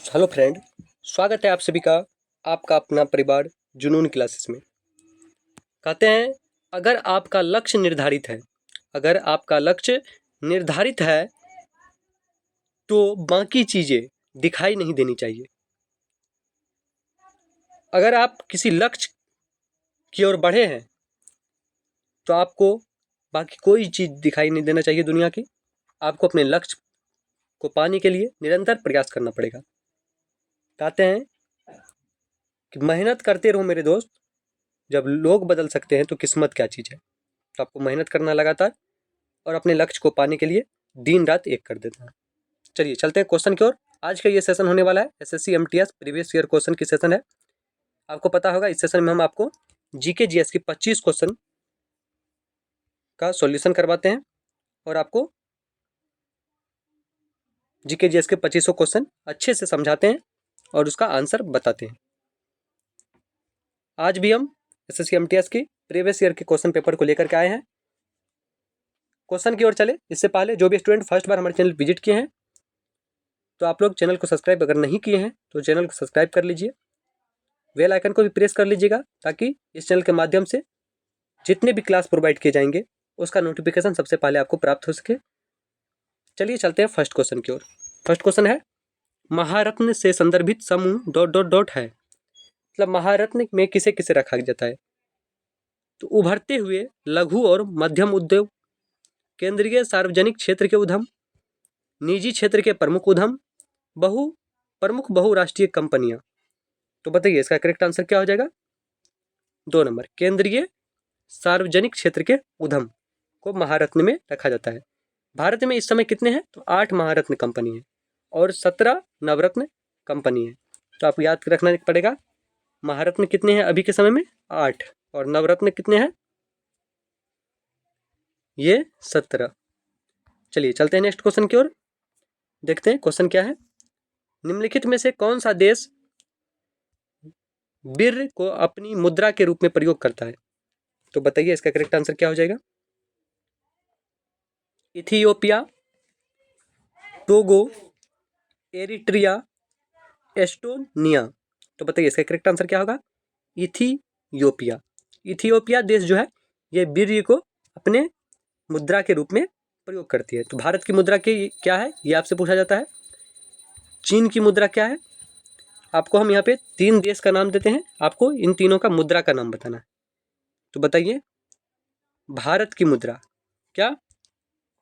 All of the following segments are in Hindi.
हेलो फ्रेंड, स्वागत है आप सभी का आपका अपना परिवार जुनून क्लासेस में। कहते हैं अगर आपका लक्ष्य निर्धारित है तो बाकी चीज़ें दिखाई नहीं देनी चाहिए। अगर आप किसी लक्ष्य की ओर बढ़े हैं तो आपको बाकी कोई चीज़ दिखाई नहीं देना चाहिए दुनिया की। आपको अपने लक्ष्य को पाने के लिए निरंतर प्रयास करना पड़ेगा। कहते हैं कि मेहनत करते रहो मेरे दोस्त, जब लोग बदल सकते हैं तो किस्मत क्या चीज़ है। तो आपको मेहनत करना लगातार और अपने लक्ष्य को पाने के लिए दिन रात एक कर देना है। चलिए चलते हैं क्वेश्चन की ओर। आज का ये सेशन होने वाला है SSC MTS previous year question की सेशन है। आपको पता होगा इस सेशन में हम आपको जीके जीएस की 25 क्वेश्चन का सॉल्यूशन करवाते हैं और आपको जीके जीएस के 25 क्वेश्चन अच्छे से समझाते हैं और उसका आंसर बताते हैं। आज भी हम एसएससी एमटीएस की प्रीवियस ईयर के क्वेश्चन पेपर को लेकर के आए हैं। क्वेश्चन की ओर चले इससे पहले जो भी स्टूडेंट फर्स्ट बार हमारे चैनल विजिट किए हैं तो आप लोग चैनल को सब्सक्राइब अगर नहीं किए हैं तो चैनल को सब्सक्राइब कर लीजिए, बेल आइकन को भी प्रेस कर लीजिएगा ताकि इस चैनल के माध्यम से जितने भी क्लास प्रोवाइड किए जाएंगे उसका नोटिफिकेशन सबसे पहले आपको प्राप्त हो सके। चलिए चलते हैं फर्स्ट क्वेश्चन की ओर। फर्स्ट क्वेश्चन है महारत्न से संदर्भित समूह डॉट डॉट डॉट है। मतलब महारत्न में किसे किसे रखा जाता है। तो उभरते हुए लघु और मध्यम उद्योग, केंद्रीय सार्वजनिक क्षेत्र के उद्यम, निजी क्षेत्र के प्रमुख उद्यम, प्रमुख बहुराष्ट्रीय कंपनियां। तो बताइए इसका करेक्ट आंसर क्या हो जाएगा। 2 नंबर केंद्रीय सार्वजनिक क्षेत्र के उद्यम को महारत्न में रखा जाता है। भारत में इस समय कितने हैं तो 8 महारत्न कंपनी है और 17 नवरत्न कंपनी है। तो आपको याद रखना पड़ेगा महारत्न कितने हैं अभी के समय में 8 और नवरत्न कितने हैं ये 17। चलिए चलते हैं नेक्स्ट क्वेश्चन की ओर। देखते हैं क्वेश्चन क्या है। निम्नलिखित में से कौन सा देश बिर को अपनी मुद्रा के रूप में प्रयोग करता है। तो बताइए इसका करेक्ट आंसर क्या हो जाएगा। Ethiopia, Togo, Eritrea, Estonia. तो बताइए इसका करेक्ट आंसर क्या होगा। इथियोपिया। इथियोपिया देश जो है ये बिर को अपने मुद्रा के रूप में प्रयोग करती है। तो भारत की मुद्रा की क्या है ये आपसे पूछा जाता है। चीन की मुद्रा क्या है। आपको हम यहाँ पे 3 देश का नाम देते हैं, आपको इन तीनों का मुद्रा का नाम बताना है। तो बताइए भारत की मुद्रा क्या,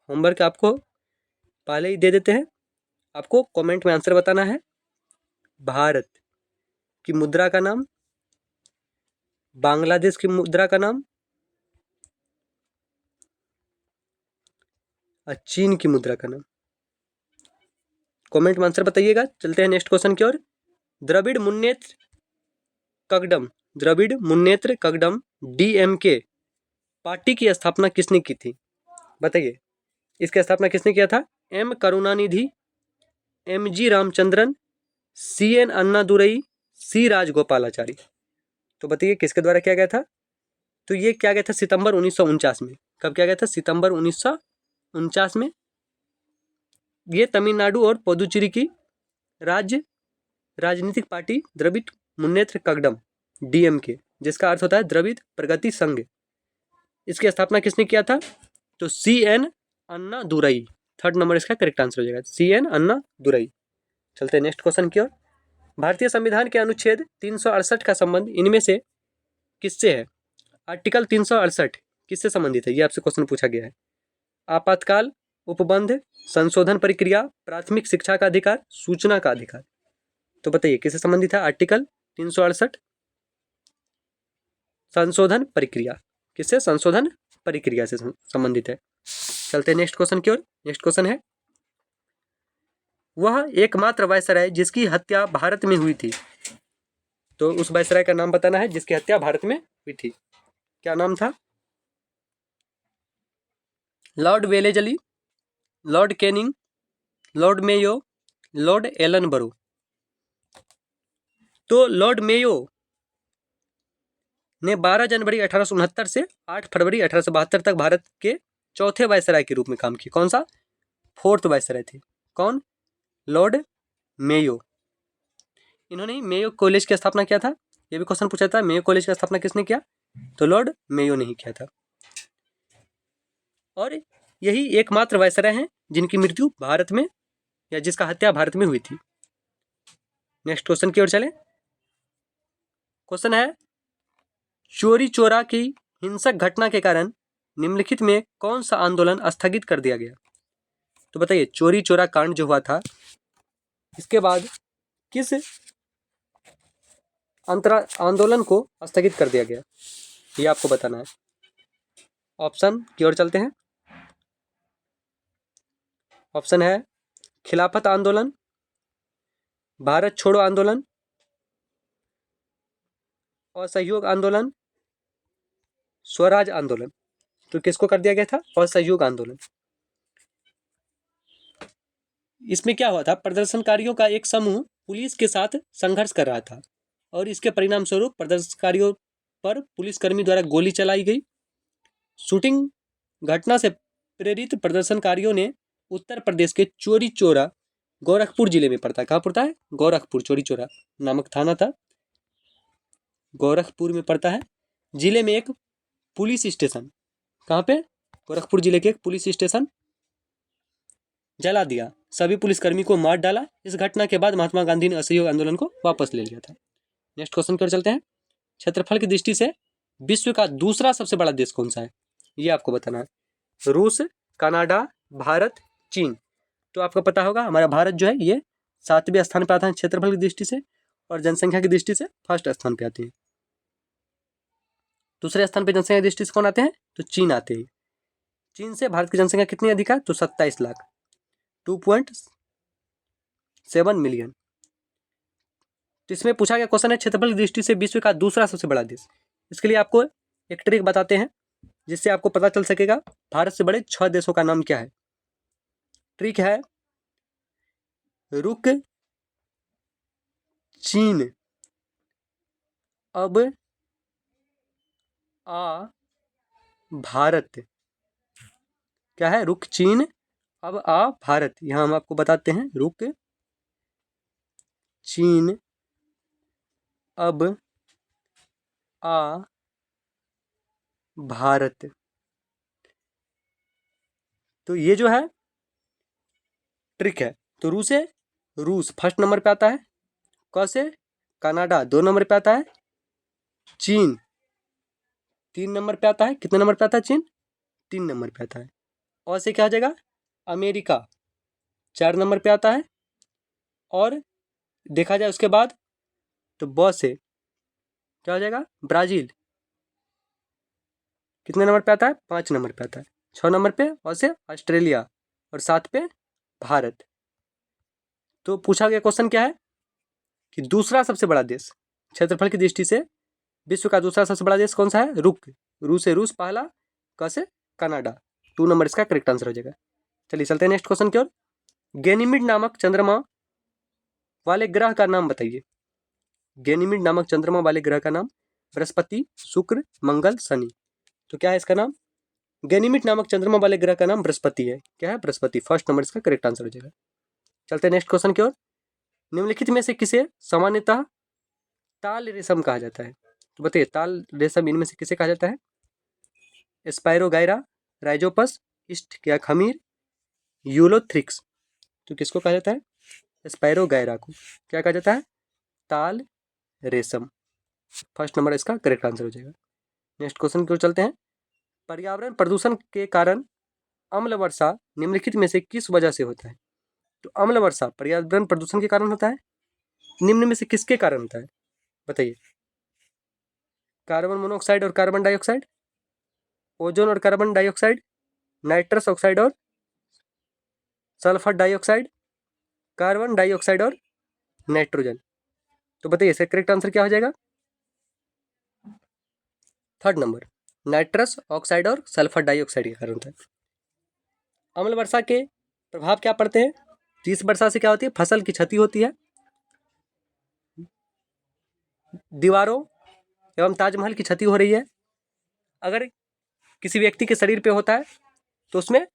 होमवर्क आपको पहले ही दे देते हैं, आपको कमेंट में आंसर बताना है। भारत की मुद्रा का नाम, बांग्लादेश की मुद्रा का नाम और चीन की मुद्रा का नाम। कमेंट में आंसर बताइएगा। चलते हैं नेक्स्ट क्वेश्चन की ओर। द्रविड़ मुन्नेत्र कगडम डीएमके पार्टी की स्थापना किसने की थी। बताइए इसकी स्थापना किसने किया था। M Karunanidhi, M G Ramachandran, C N Annadurai, C Rajagopalachari. तो बताइए किसके द्वारा किया गया था। तो ये किया गया था सितंबर 1949 में। कब किया गया था सितंबर 1949 में। ये तमिलनाडु और पुदुचेरी की राजनीतिक पार्टी द्रविड़ मुन्नेत्र कगडम डीएमके, जिसका अर्थ होता है द्रविड़ प्रगति संघ, इसकी स्थापना किसने किया था। तो सी एन अन्नादुरई। 3rd नंबर इसका करेक्ट आंसर हो जाएगा सी एन अन्नादुरई। चलते हैं नेक्स्ट क्वेश्चन की ओर। भारतीय संविधान के अनुच्छेद 368 का संबंध इनमें से किससे है। आर्टिकल 368 किससे संबंधित है ये आपसे क्वेश्चन पूछा गया है। आपातकाल, उपबंध, संशोधन प्रक्रिया, प्राथमिक शिक्षा का अधिकार, सूचना का अधिकार। तो बताइए किससे संबंधित है। आर्टिकल 368 संशोधन प्रक्रिया, किससे संशोधन प्रक्रिया से संबंधित है। चलते हैं नेक्स्ट क्वेश्चन की ओर। नेक्स्ट क्वेश्चन है वह एकमात्र वायसराय जिसकी हत्या भारत में हुई थी। तो उस वायसराय का नाम बताना है जिसकी हत्या भारत में हुई थी। क्या नाम था। Lord Wellesley, Lord Canning, Lord Mayo, Lord Ellenborough. तो लॉर्ड मेयो ने 12 जनवरी 1869 से 8 फरवरी 1872 तक भारत के चौथे वायसराय के रूप में काम किया। कौन सा 4th वायसराय थे। कौन लॉर्ड मेयो। इन्होंने ही मेयो कॉलेज की स्थापना किया था। ये भी क्वेश्चन पूछा था, मेयो कॉलेज की स्थापना किसने किया? तो लॉर्ड मेयो ने ही किया था। और यही एकमात्र वायसराय हैं जिनकी मृत्यु भारत में, या जिसका हत्या भारत में हुई थी। नेक्स्ट क्वेश्चन की ओर चले। क्वेश्चन है, चोरी चोरा की हिंसक घटना के कारण निम्नलिखित में कौन सा आंदोलन स्थगित कर दिया गया? तो बताइए, चोरी चोरा कांड जो हुआ था, इसके बाद किस आंदोलन को स्थगित कर दिया गया, ये आपको बताना है। ऑप्शन की ओर चलते हैं। ऑप्शन है खिलाफत आंदोलन, भारत छोड़ो आंदोलन, असहयोग आंदोलन, स्वराज आंदोलन। तो किसको कर दिया गया था? असहयोग आंदोलन। इसमें क्या हुआ था? प्रदर्शनकारियों का एक समूह पुलिस के साथ संघर्ष कर रहा था और इसके परिणाम स्वरूप प्रदर्शनकारियों पर पुलिसकर्मी द्वारा गोली चलाई गई। शूटिंग घटना से प्रेरित प्रदर्शनकारियों ने उत्तर प्रदेश के चोरी चोरा, गोरखपुर जिले में पड़ता है। कहाँ पड़ता है? गोरखपुर। चोरी चोरा नामक थाना था, गोरखपुर में पड़ता है। जिले में एक पुलिस स्टेशन, कहाँ पे? गोरखपुर जिले के एक पुलिस स्टेशन जला दिया, सभी पुलिसकर्मी को मार डाला। इस घटना के बाद महात्मा गांधी ने असहयोग आंदोलन को वापस ले लिया था। नेक्स्ट क्वेश्चन की ओर चलते हैं। क्षेत्रफल की दृष्टि से विश्व का दूसरा सबसे बड़ा देश कौन सा है? ये आपको बताना है। रूस, कनाडा, भारत, चीन। तो आपको पता होगा हमारा भारत जो है ये 7वें स्थान पर आता है क्षेत्रफल की दृष्टि से, और जनसंख्या की दृष्टि से फर्स्ट स्थान पे आती है। दूसरे स्थान पे जनसंख्या की दृष्टि से कौन आते हैं? तो चीन आते हैं। चीन से भारत की जनसंख्या कितनी अधिक है? तो 27 लाख, 2.7 मिलियन। तो इसमें पूछा गया क्वेश्चन है, क्षेत्रफल की दृष्टि से विश्व का दूसरा सबसे बड़ा देश। इसके लिए आपको एक ट्रिक बताते हैं जिससे आपको पता चल सकेगा भारत से बड़े 6 देशों का नाम क्या है। ट्रिक है, रुक चीन अब आ भारत। क्या है? रुक चीन अब आ भारत। यहां हम आपको बताते हैं, रुक चीन अब आ भारत। तो ये जो है ट्रिक है। तो रूस फर्स्ट नंबर पे आता है, क से कनाडा 2 नंबर पे आता है, चीन 3 नंबर पे आता है। कितने नंबर पे आता है चीन? 3 नंबर पे आता है। और से क्या हो जाएगा? अमेरिका 4 नंबर पे आता है। और देखा जाए उसके बाद तो ब से क्या हो जाएगा? ब्राजील कितने नंबर पे आता है? 5 नंबर पे आता है। 6 नंबर पे और से ऑस्ट्रेलिया, और 7 पे भारत। तो पूछा गया क्वेश्चन क्या है कि दूसरा सबसे बड़ा देश, क्षेत्रफल की दृष्टि से विश्व का दूसरा सबसे बड़ा देश कौन सा है? रूस है रूस पहला, क से कनाडा। 2 नंबर इसका करेक्ट आंसर हो जाएगा। चलिए चलते हैं नेक्स्ट क्वेश्चन की ओर। गैनीमीड नामक चंद्रमा वाले ग्रह का नाम बताइए। गैनीमीड नामक चंद्रमा वाले ग्रह का नाम? बृहस्पति, शुक्र, मंगल, शनि। तो क्या है इसका नाम? गैनीमीड नामक चंद्रमा वाले ग्रह का नाम बृहस्पति है। क्या है? बृहस्पति। फर्स्ट नंबर इसका करेक्ट आंसर हो जाएगा। चलते हैं नेक्स्ट क्वेश्चन की ओर। निम्नलिखित में से किसे सामान्यतः ताल रेशम कहा जाता है? तो बताइए, ताल रेशम इनमें से किसे कहा जाता है? स्पायरोगायरा, राइजोपस, ईस्ट या खमीर, यूलोथ्रिक्स। तो किसको कहा जाता है? स्पायरोगायरा को क्या कहा जाता है? ताल रेशम। फर्स्ट नंबर इसका करेक्ट आंसर हो जाएगा। नेक्स्ट क्वेश्चन की ओर चलते हैं। पर्यावरण प्रदूषण के कारण अम्ल वर्षा निम्नलिखित में से किस वजह से होता है? तो अम्ल वर्षा पर्यावरण प्रदूषण के कारण होता है। निम्न में से किसके कारण होता है? बताइए। कार्बन मोनोऑक्साइड और कार्बन डाइऑक्साइड, ओजोन और कार्बन डाइऑक्साइड, नाइट्रस ऑक्साइड और सल्फर डाइऑक्साइड, कार्बन डाइऑक्साइड और नाइट्रोजन। तो बताइए इसका करेक्ट आंसर क्या हो जाएगा? थर्ड नंबर, नाइट्रस ऑक्साइड और सल्फर डाइऑक्साइड के कारण होता है। अम्ल वर्षा के प्रभाव क्या पड़ते हैं? तो इस वर्षा से क्या होती है? फसल की क्षति होती है, दीवारों एवं ताजमहल की क्षति हो रही है। अगर किसी व्यक्ति के शरीर पे होता है तो उसमें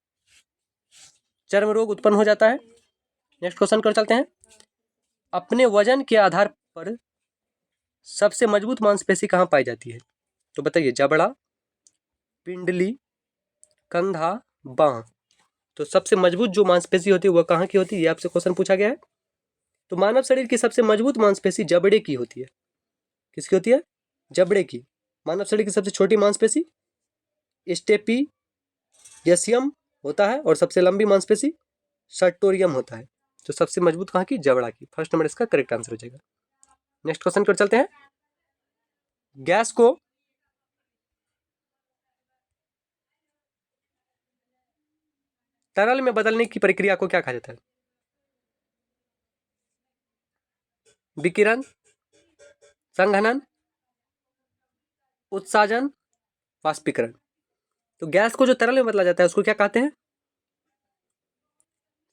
चर्म रोग उत्पन्न हो जाता है। नेक्स्ट क्वेश्चन कर चलते हैं। अपने वजन के आधार पर सबसे मजबूत मांसपेशी कहाँ पाई जाती है? तो बताइए, जबड़ा, पिंडली, कंधा, बांह। तो सबसे मजबूत जो मांसपेशी होती है वह कहाँ की होती है, ये आपसे क्वेश्चन पूछा गया है। तो मानव शरीर की सबसे मजबूत मांसपेशी जबड़े की होती है। किसकी होती है? जबड़े की। मानव शरीर की सबसे छोटी मांसपेशी स्टेपियसियम होता है और सबसे लंबी मांसपेशी सर्टोरियम होता है। तो सबसे मजबूत कहाँ की? जबड़ा की। फर्स्ट नंबर इसका करेक्ट आंसर हो जाएगा। नेक्स्ट क्वेश्चन की ओर चलते हैं। गैस को तरल में बदलने की प्रक्रिया को क्या कहा जाता है? विकिरण, संघनन, उत्साजन, वाष्पीकरण। तो गैस को जो तरल में बदला जाता है उसको क्या कहते हैं?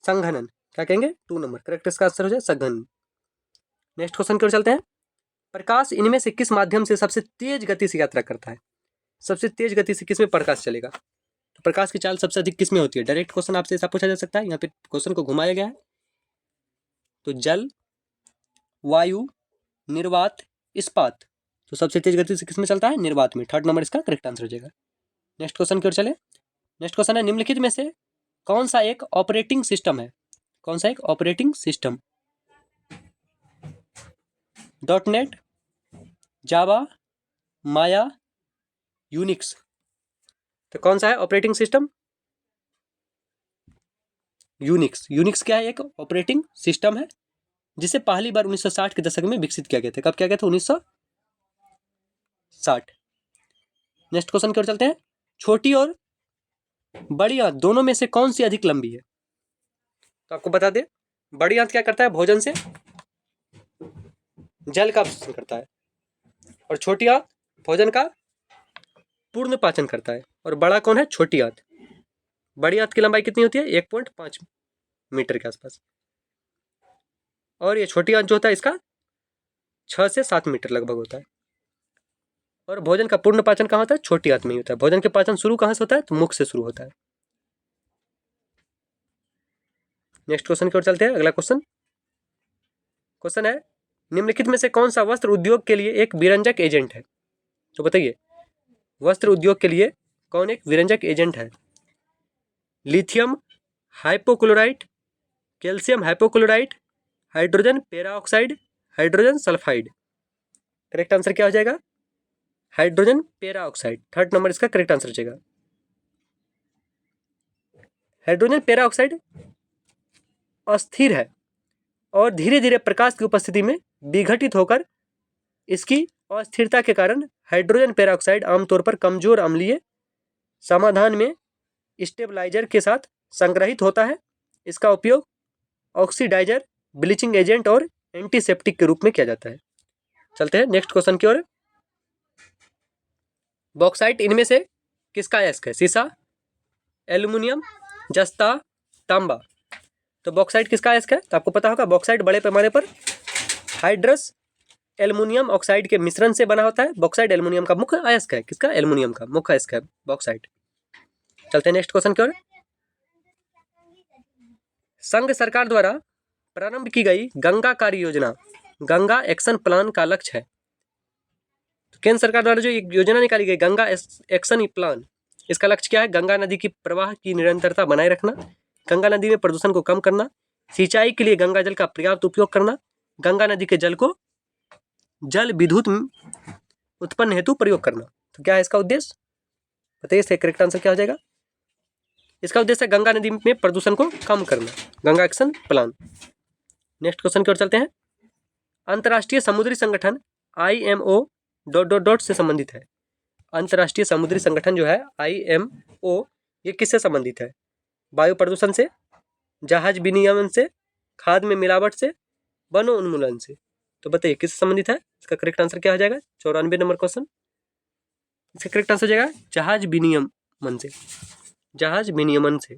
संघनन। क्या कहेंगे? 2 नंबर करेक्ट इसका आंसर हो जाए संघनन। नेक्स्ट क्वेश्चन की ओर चलते हैं। प्रकाश इनमें से किस माध्यम से सबसे तेज गति से यात्रा करता है? सबसे तेज गति से किस में प्रकाश चलेगा? तो प्रकाश की चाल सबसे अधिक किस में होती है? डायरेक्ट क्वेश्चन आपसे ऐसा पूछा जा सकता है, यहाँ पे क्वेश्चन को घुमाया गया है। तो जल, वायु, निर्वात, इस्पात। तो सबसे तेज गति से किस में चलता है? निर्वात में। थर्ड नंबर इसका करेक्ट आंसर हो जाएगा। नेक्स्ट क्वेश्चन की ओर चले। नेक्स्ट क्वेश्चन है, निम्नलिखित में से कौन सा एक ऑपरेटिंग सिस्टम है? कौन सा एक ऑपरेटिंग सिस्टम? .NET, जावा, माया, यूनिक्स। तो कौन सा है ऑपरेटिंग सिस्टम? यूनिक्स। यूनिक्स क्या है? एक ऑपरेटिंग सिस्टम है जिसे पहली बार 1960 के दशक में विकसित किया गया था। कब किया गया था? 1960। नेक्स्ट क्वेश्चन की ओर चलते हैं। छोटी और बड़ी आंत दोनों में से कौन सी अधिक लंबी है? तो आपको बता दें, बड़ी आंत क्या करता है? भोजन से जल का अवशोषण करता है, और छोटी आंत भोजन का पूर्ण पाचन करता है। और बड़ा कौन है? छोटी आंत। बड़ी आंत की लंबाई कितनी होती है? 1.5 मीटर के आसपास। और ये छोटी आंत जो होता है इसका 6 से 7 मीटर लगभग होता है। और भोजन का पूर्ण पाचन कहाँ होता है? छोटी आंत में ही होता है। भोजन के पाचन शुरू कहाँ से होता है? तो मुख से शुरू होता है। नेक्स्ट क्वेश्चन की ओर चलते हैं। अगला क्वेश्चन है, निम्नलिखित में से कौन सा वस्त्र उद्योग के लिए एक विरंजक एजेंट है? तो बताइए, वस्त्र उद्योग के लिए कौन एक विरंजक एजेंट है? Lithium hypochlorite, calcium hypochlorite, hydrogen peroxide, hydrogen sulphide. Correct answer क्या हो जाएगा? Hydrogen peroxide. थर्ड नंबर इसका करेक्ट आंसर हो जाएगा। हाइड्रोजन पेराऑक्साइड अस्थिर है और धीरे धीरे प्रकाश की उपस्थिति में विघटित होकर इसकी अस्थिरता के कारण हाइड्रोजन पेराऑक्साइड आमतौर पर कमजोर अम्लीय समाधान में स्टेबलाइजर के साथ संग्रहित होता है। इसका उपयोग ऑक्सीडाइजर, ब्लीचिंग एजेंट और एंटीसेप्टिक के रूप में किया जाता है। चलते हैं नेक्स्ट क्वेश्चन की ओर। बॉक्साइट इनमें से किसका अयस्क है? सीसा, एल्युमिनियम, जस्ता, तांबा। तो बॉक्साइट किसका अयस्क है? तो आपको पता होगा, बॉक्साइट बड़े पैमाने पर हाइड्रस एल्युमिनियम ऑक्साइड के मिश्रण से बना होता है। बॉक्साइट एल्युमिनियम का मुख्य अयस्क है। किसका? एल्युमिनियम का मुख्य अयस्क है बॉक्साइट। चलते हैं नेक्स्ट क्वेश्चन की ओर। संघ सरकार द्वारा प्रारंभ की गई गंगा कार्य योजना, गंगा एक्शन प्लान का लक्ष्य है। तो केंद्र सरकार द्वारा जो एक योजना निकाली गई गंगा एक्शन प्लान, इसका लक्ष्य क्या है? गंगा नदी की प्रवाह की निरंतरता बनाए रखना, गंगा नदी में प्रदूषण को कम करना, सिंचाई के लिए गंगा जल का पर्याप्त उपयोग करना, गंगा नदी के जल को जल विद्युत उत्पन्न हेतु प्रयोग करना। तो क्या है इसका उद्देश्य? बताइए, इसका करेक्ट आंसर क्या हो जाएगा? इसका उद्देश्य है गंगा नदी में प्रदूषण को कम करना, Ganga action plan. Next question की ओर चलते हैं। अंतर्राष्ट्रीय समुद्री संगठन IMO ... से संबंधित है। अंतर्राष्ट्रीय समुद्री संगठन जो है IMO, ये किससे संबंधित है? वायु प्रदूषण से, जहाज विनियमन से, खाद में मिलावट से, वनो उन्मूलन से। तो बताइए किससे संबंधित है? इसका करेक्ट आंसर क्या हो जाएगा? 94 नंबर क्वेश्चन। इसका करेक्ट आंसर हो जाएगा जहाज विनियमन से। जहाज विनियमन से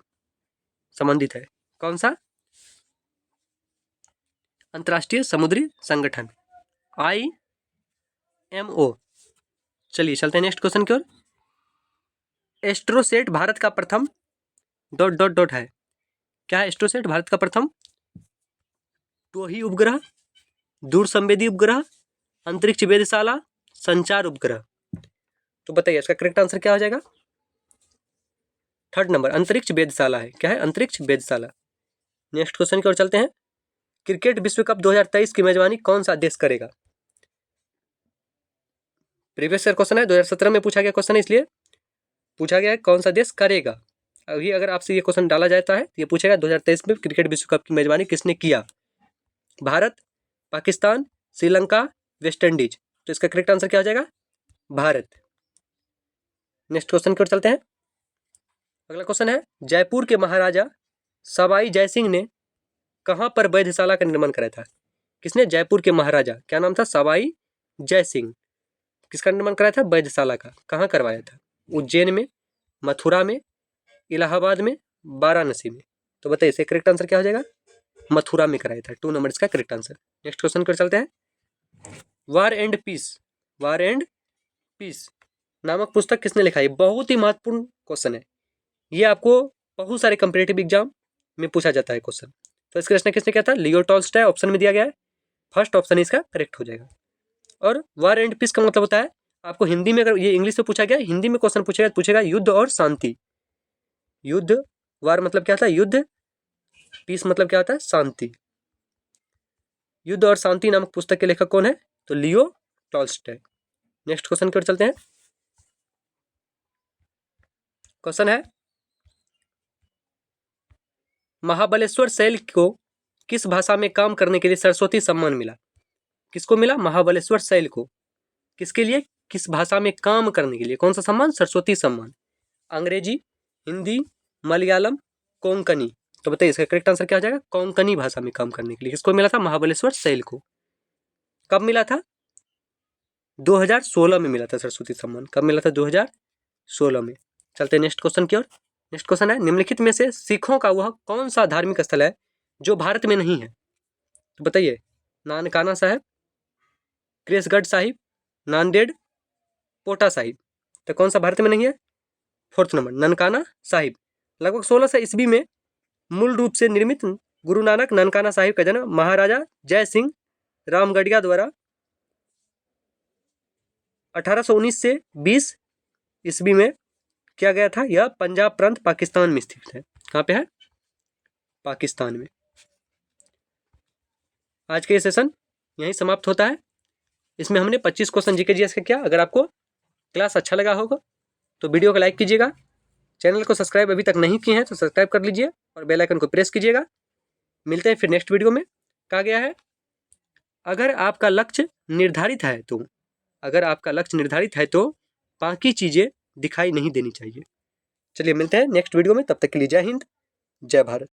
संबंधित है कौन सा? अंतर्राष्ट्रीय समुद्री संगठन IMO। चलिए चलते हैं नेक्स्ट क्वेश्चन की ओर। एस्ट्रोसेट भारत का प्रथम ... है। क्या है एस्ट्रोसेट भारत का प्रथम? टोही उपग्रह, दूर संवेदी उपग्रह, अंतरिक्ष वेधशाला, संचार उपग्रह। तो बताइए इसका करेक्ट आंसर क्या हो जाएगा? थर्ड नंबर अंतरिक्ष वेधशाला है। क्या है? अंतरिक्ष वेधशाला। नेक्स्ट क्वेश्चन की ओर चलते हैं। क्रिकेट विश्व कप 2023 की मेजबानी कौन सा देश करेगा? प्रीवियस ईयर क्वेश्चन है, 2017 में पूछा गया क्वेश्चन है, इसलिए पूछा गया है कौन सा देश करेगा। अभी अगर आपसे ये क्वेश्चन डाला जाता है तो ये पूछेगा 2023 में क्रिकेट विश्व कप की मेजबानी किसने किया? Bharat, Pakistan, Sri Lanka, West Indies. तो इसका करेक्ट आंसर क्या हो जाएगा? भारत। नेक्स्ट क्वेश्चन की ओर चलते हैं। अगला क्वेश्चन है, जयपुर के महाराजा सवाई जयसिंह ने कहां पर वेधशाला का निर्माण कराया था? किसने? जयपुर के महाराजा, क्या नाम था? सवाई जयसिंह। किसका निर्माण कराया था? वेधशाला का। कहां करवाया था? उज्जैन में, मथुरा में, इलाहाबाद में, वाराणसी में। तो बताइए इसका करेक्ट आंसर क्या हो जाएगा? मथुरा में कराया था। 2 नंबर इसका करेक्ट आंसर। नेक्स्ट क्वेश्चन पर चलते हैं। वार एंड पीस नामक पुस्तक किसने लिखा है? बहुत ही महत्वपूर्ण क्वेश्चन है। ये आपको बहुत सारे कंपटीटिव एग्जाम में पूछा जाता है क्वेश्चन। तो इसका रचना किसने किया था? लियो टॉल्स्टॉय ऑप्शन में दिया गया है। फर्स्ट ऑप्शन इसका करेक्ट हो जाएगा। और वार एंड पीस का मतलब होता है, आपको हिंदी में, अगर ये इंग्लिश में पूछा गया, हिंदी में क्वेश्चन पूछेगा तो पूछेगा युद्ध और शांति। युद्ध, वार मतलब क्या होता है? युद्ध। पीस मतलब क्या होता है? शांति। युद्ध और शांति नामक पुस्तक के लेखक कौन है? तो लियो टॉल्स्टॉय। नेक्स्ट क्वेश्चन की ओर चलते हैं। क्वेश्चन है, महाबलेश्वर शैल को किस भाषा में काम करने के लिए सरस्वती सम्मान मिला? किसको मिला? महाबलेश्वर शैल को। किसके लिए? किस भाषा में काम करने के लिए। कौन सा सम्मान? सरस्वती सम्मान। अंग्रेजी, हिंदी, मलयालम, कोंकणी। तो बताइए इसका करेक्ट आंसर क्या हो जाएगा? कोंकणी भाषा में काम करने के लिए किसको मिला था? महाबलेश्वर शैल को। कब मिला था? 2016 में मिला था सरस्वती सम्मान। कब मिला था? 2016 में। चलते हैं नेक्स्ट क्वेश्चन की ओर। नेक्स्ट क्वेश्चन है, निम्नलिखित में से सिखों का वह कौन सा धार्मिक स्थल है जो भारत में नहीं है? तो बताइए, नानकाना साहिब, केसगढ़ साहिब, नांदेड़, पोटा साहिब। तो कौन सा भारत में नहीं है? Fourth number Nankana Sahib. लगभग 1600 ईस्वी में मूल रूप से निर्मित गुरु नानक ननकाना साहिब का जन्म महाराजा जय सिंह रामगढ़िया द्वारा 1819 से 20 ईस्वी में किया गया था। यह पंजाब प्रांत पाकिस्तान में स्थित है। कहाँ पे है? पाकिस्तान में। आज का ये सेशन यहीं समाप्त होता है। इसमें हमने 25 क्वेश्चन जीके जीएस का किया। अगर आपको क्लास अच्छा लगा होगा तो वीडियो को लाइक कीजिएगा। चैनल को सब्सक्राइब अभी तक नहीं किए हैं तो सब्सक्राइब कर लीजिए और बेल आइकन को प्रेस कीजिएगा। मिलते हैं फिर नेक्स्ट वीडियो में। कहा गया है, अगर आपका लक्ष्य निर्धारित है तो बाकी चीज़ें दिखाई नहीं देनी चाहिए। चलिए मिलते हैं नेक्स्ट वीडियो में, तब तक के लिए जय हिंद, जय भारत।